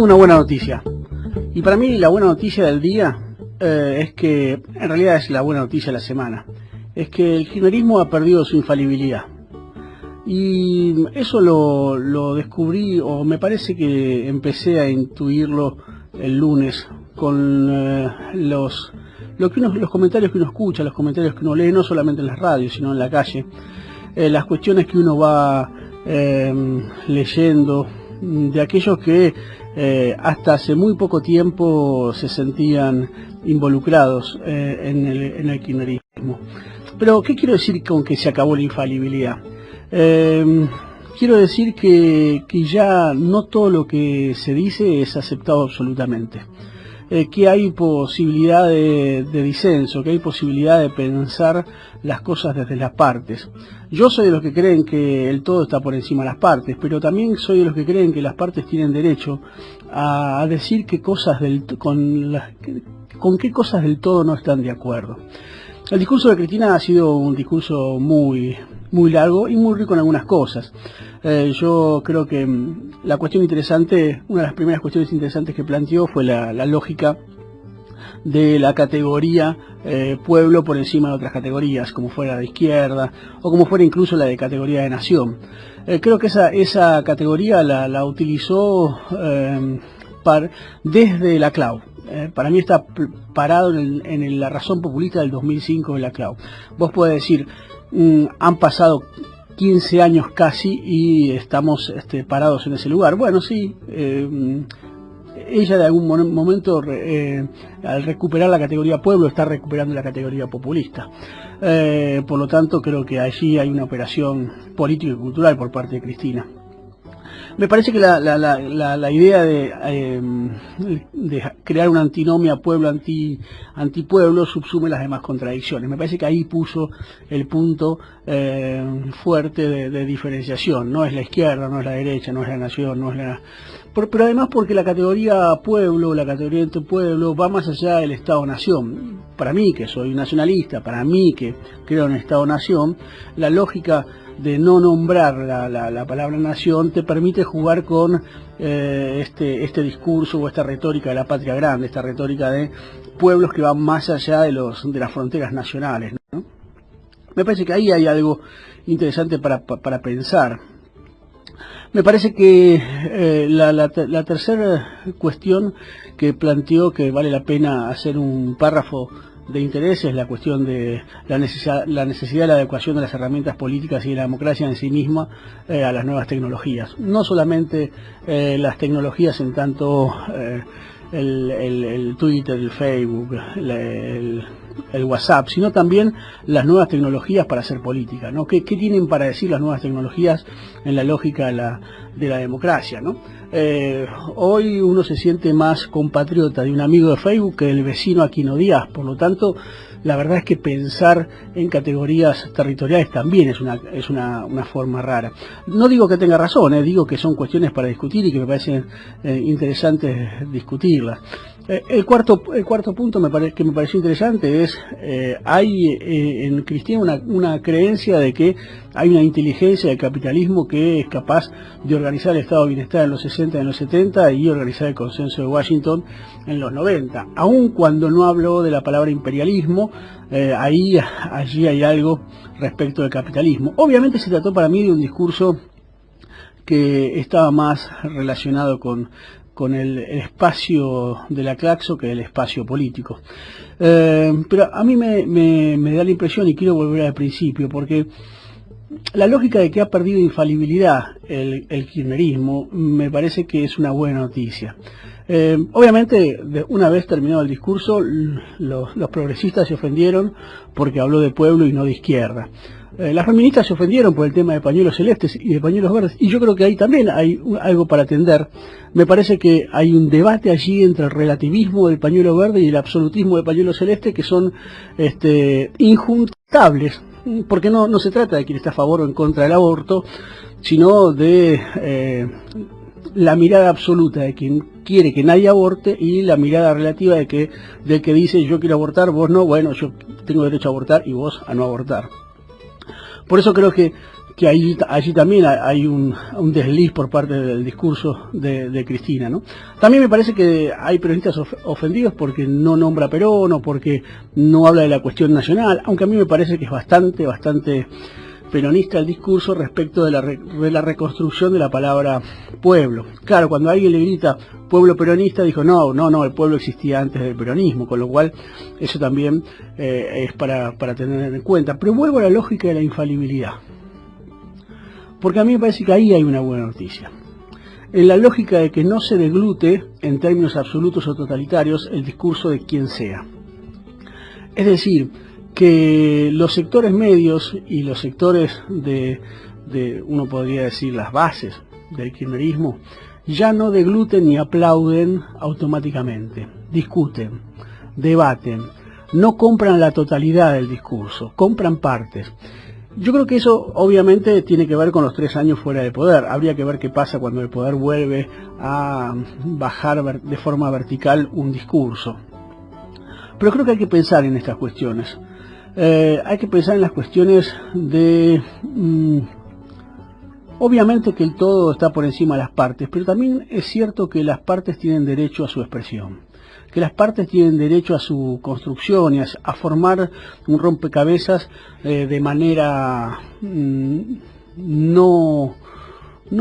tengo una buena noticia. Y para mí la buena noticia del día es que, en realidad es la buena noticia de la semana, es que el kirchnerismo ha perdido su infalibilidad. Y eso lo descubrí, o me parece que empecé a intuirlo el lunes con los comentarios que uno escucha, los comentarios que uno lee, no solamente en las radios, sino en la calle, las cuestiones que uno va leyendo de aquellos que hasta hace muy poco tiempo se sentían involucrados en el kirchnerismo. Pero, ¿qué quiero decir con que se acabó la infalibilidad? Quiero decir que ya no todo lo que se dice es aceptado absolutamente. Que hay posibilidad de disenso, que hay posibilidad de pensar las cosas desde las partes. Yo soy de los que creen que el todo está por encima de las partes, pero también soy de los que creen que las partes tienen derecho a decir qué cosas con qué cosas del todo no están de acuerdo. El discurso de Cristina ha sido un discurso muy largo y muy rico en algunas cosas. Yo creo que la cuestión interesante, una de las primeras cuestiones interesantes que planteó fue la lógica de la categoría pueblo por encima de otras categorías, como fuera de izquierda o como fuera incluso la de categoría de nación. Creo que esa categoría la utilizó desde la CLAU. Para mí está parado en la razón populista del 2005 de la CLAU. Vos podés decir, han pasado 15 años casi y estamos parados en ese lugar. Bueno, sí, ella de algún momento, al recuperar la categoría pueblo, está recuperando la categoría populista. Por lo tanto, creo que allí hay una operación política y cultural por parte de Cristina. Me parece que la idea de crear una antinomia pueblo-antipueblo subsume las demás contradicciones. Me parece que ahí puso el punto fuerte de diferenciación. No es la izquierda, no es la derecha, no es la nación, no es la... Pero además porque la categoría pueblo, la categoría antipueblo va más allá del Estado-nación. Para mí, que soy nacionalista, para mí que creo en Estado-nación, la lógica de no nombrar la palabra nación te permite jugar con este discurso o esta retórica de la patria grande, esta retórica de pueblos que van más allá de las fronteras nacionales, ¿no? Me parece que ahí hay algo interesante para pensar. Me parece que la tercera cuestión que planteó, que vale la pena hacer un párrafo de interés, es la cuestión de la necesidad de la adecuación de las herramientas políticas y de la democracia en sí misma a las nuevas tecnologías. No solamente las tecnologías en tanto el Twitter, el Facebook, el WhatsApp, sino también las nuevas tecnologías para hacer política, ¿no? ¿Qué tienen para decir las nuevas tecnologías en la lógica de la democracia, ¿no? Hoy uno se siente más compatriota de un amigo de Facebook que del vecino a quien odias. Por lo tanto, la verdad es que pensar en categorías territoriales también es una forma rara. No digo que tenga razón, digo que son cuestiones para discutir y que me parecen interesantes discutirlas. El cuarto punto que me pareció interesante es, hay en Cristina una creencia de que hay una inteligencia del capitalismo que es capaz de organizar el estado de bienestar en los 60 y en los 70 y organizar el consenso de Washington en los 90. Aun cuando no habló de la palabra imperialismo, allí hay algo respecto del capitalismo. Obviamente se trató para mí de un discurso que estaba más relacionado con el espacio de la Claxo que el espacio político. Pero a mí me da la impresión, y quiero volver al principio, porque la lógica de que ha perdido infalibilidad el kirchnerismo me parece que es una buena noticia. Obviamente, una vez terminado el discurso, los progresistas se ofendieron porque habló de pueblo y no de izquierda. Las feministas se ofendieron por el tema de pañuelos celestes y de pañuelos verdes, y yo creo que ahí también hay algo para atender. Me parece que hay un debate allí entre el relativismo del pañuelo verde y el absolutismo del pañuelo celeste que son injuntables, porque no se trata de quien está a favor o en contra del aborto, sino de la mirada absoluta de quien quiere que nadie aborte y la mirada relativa del que dice yo quiero abortar, vos no, bueno, yo tengo derecho a abortar y vos a no abortar. Por eso creo que que allí también hay un desliz por parte del discurso de Cristina, ¿no? También me parece que hay peronistas ofendidos porque no nombra a Perón o porque no habla de la cuestión nacional, aunque a mí me parece que es bastante peronista el discurso respecto de la reconstrucción de la palabra pueblo. Claro, cuando alguien le grita pueblo peronista, dijo no, el pueblo existía antes del peronismo, con lo cual eso también es para tener en cuenta. Pero vuelvo a la lógica de la infalibilidad, porque a mí me parece que ahí hay una buena noticia. En la lógica de que no se deglute en términos absolutos o totalitarios el discurso de quien sea. Es decir, que los sectores medios y los sectores de uno podría decir las bases del kirchnerismo, ya no degluten ni aplauden automáticamente, discuten, debaten, no compran la totalidad del discurso, compran partes. Yo creo que eso obviamente tiene que ver con los 3 años fuera de poder. Habría que ver qué pasa cuando el poder vuelve a bajar de forma vertical un discurso. Pero creo que hay que pensar en estas cuestiones. Hay que pensar en las cuestiones de... obviamente que el todo está por encima de las partes, pero también es cierto que las partes tienen derecho a su expresión, que las partes tienen derecho a su construcción y a formar un rompecabezas de manera no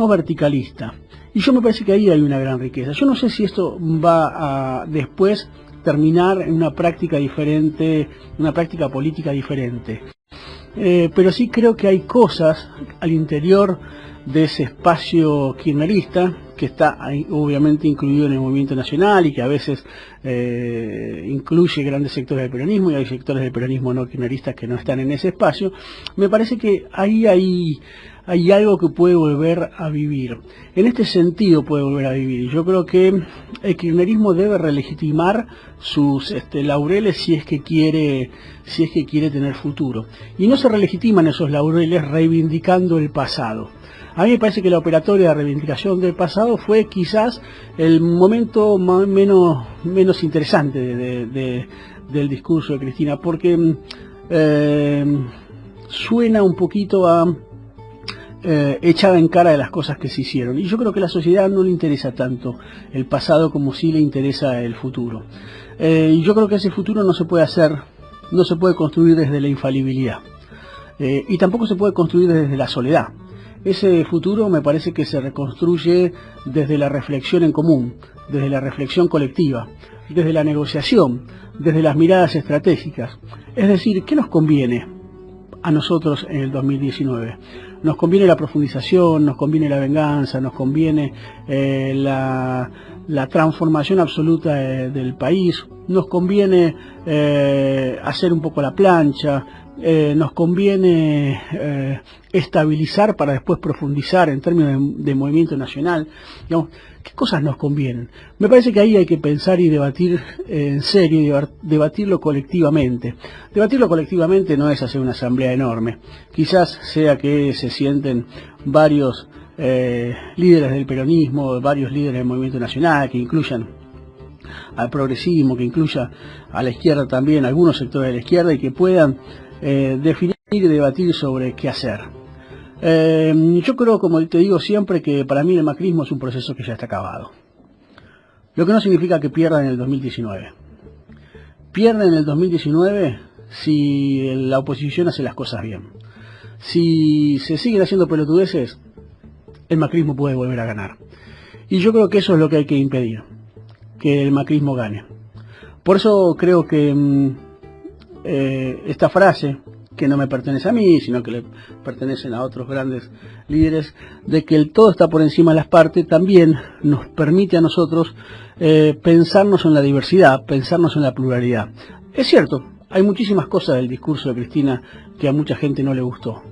verticalista. Y yo me parece que ahí hay una gran riqueza. Yo no sé si esto va a después terminar en una práctica diferente, una práctica política diferente. Pero sí creo que hay cosas al interior de ese espacio kirchnerista, que está obviamente incluido en el movimiento nacional y que a veces incluye grandes sectores del peronismo, y hay sectores del peronismo no kirchneristas que no están en ese espacio. Me parece que ahí hay algo que puede volver a vivir. En este sentido puede volver a vivir. Y yo creo que el kirchnerismo debe relegitimar sus laureles si es que quiere tener futuro. Y no se relegitiman esos laureles reivindicando el pasado. A mí me parece que la operatoria de reivindicación del pasado fue quizás el momento menos interesante del discurso de Cristina, porque suena un poquito a echada en cara de las cosas que se hicieron. Y yo creo que a la sociedad no le interesa tanto el pasado como sí le interesa el futuro. Y yo creo que ese futuro no se puede construir desde la infalibilidad. Y tampoco se puede construir desde la soledad. Ese futuro me parece que se reconstruye desde la reflexión en común, desde la reflexión colectiva, desde la negociación, desde las miradas estratégicas. Es decir, ¿qué nos conviene a nosotros en el 2019? Nos conviene la profundización, nos conviene la venganza, nos conviene la transformación absoluta del país, nos conviene hacer un poco la plancha, nos conviene estabilizar para después profundizar en términos de movimiento nacional. Digamos, ¿qué cosas nos convienen? Me parece que ahí hay que pensar y debatir en serio y debatirlo colectivamente. Debatirlo colectivamente no es hacer una asamblea enorme. Quizás sea que se sienten varios líderes del peronismo, varios líderes del movimiento nacional, que incluyan al progresismo, que incluya a la izquierda también, algunos sectores de la izquierda, y que puedan definir y debatir sobre qué hacer. Yo creo, como te digo siempre, que para mí el macrismo es un proceso que ya está acabado. Lo que no significa que pierda en el 2019. Pierde en el 2019 si la oposición hace las cosas bien. Si se siguen haciendo pelotudeces, el macrismo puede volver a ganar. Y yo creo que eso es lo que hay que impedir, que el macrismo gane. Por eso creo que esta frase, que no me pertenece a mí, sino que le pertenecen a otros grandes líderes, de que el todo está por encima de las partes, también nos permite a nosotros pensarnos en la diversidad, pensarnos en la pluralidad. Es cierto, hay muchísimas cosas del discurso de Cristina que a mucha gente no le gustó.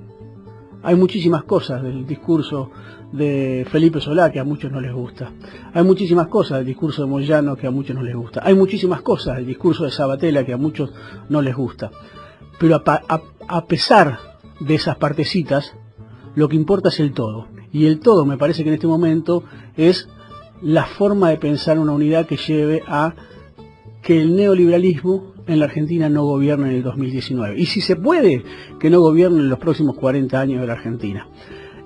Hay muchísimas cosas del discurso de Felipe Solá que a muchos no les gusta. Hay muchísimas cosas del discurso de Moyano que a muchos no les gusta. Hay muchísimas cosas del discurso de Sabatella que a muchos no les gusta. Pero a pesar de esas partecitas, lo que importa es el todo. Y el todo me parece que en este momento es la forma de pensar una unidad que lleve a que el neoliberalismo en la Argentina no gobierne en el 2019. Y si se puede, que no gobierne en los próximos 40 años de la Argentina.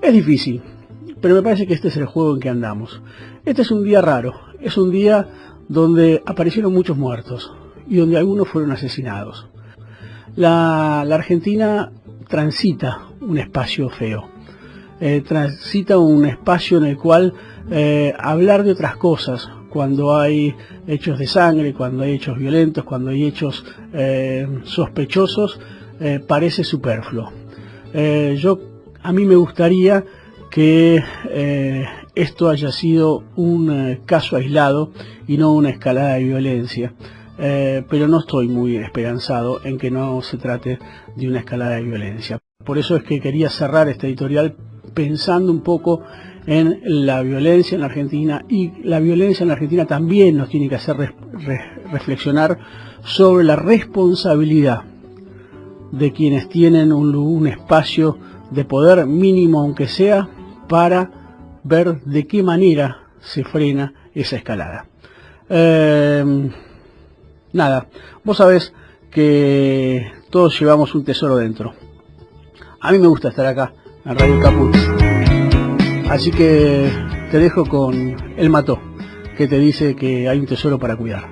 Es difícil, pero me parece que este es el juego en que andamos. Este es un día raro, es un día donde aparecieron muchos muertos y donde algunos fueron asesinados. La Argentina transita un espacio feo, transita un espacio en el cual hablar de otras cosas, cuando hay hechos de sangre, cuando hay hechos violentos, cuando hay hechos sospechosos, parece superfluo. A mí me gustaría que esto haya sido un caso aislado y no una escalada de violencia, pero no estoy muy esperanzado en que no se trate de una escalada de violencia. Por eso es que quería cerrar este editorial pensando un poco en la violencia en la Argentina, y la violencia en la Argentina también nos tiene que hacer reflexionar sobre la responsabilidad de quienes tienen un espacio de poder mínimo, aunque sea, para ver de qué manera se frena esa escalada. Nada, vos sabés que todos llevamos un tesoro dentro. A mí me gusta estar acá en Radio Caput. Así que te dejo con El Mató, que te dice que hay un tesoro para cuidar.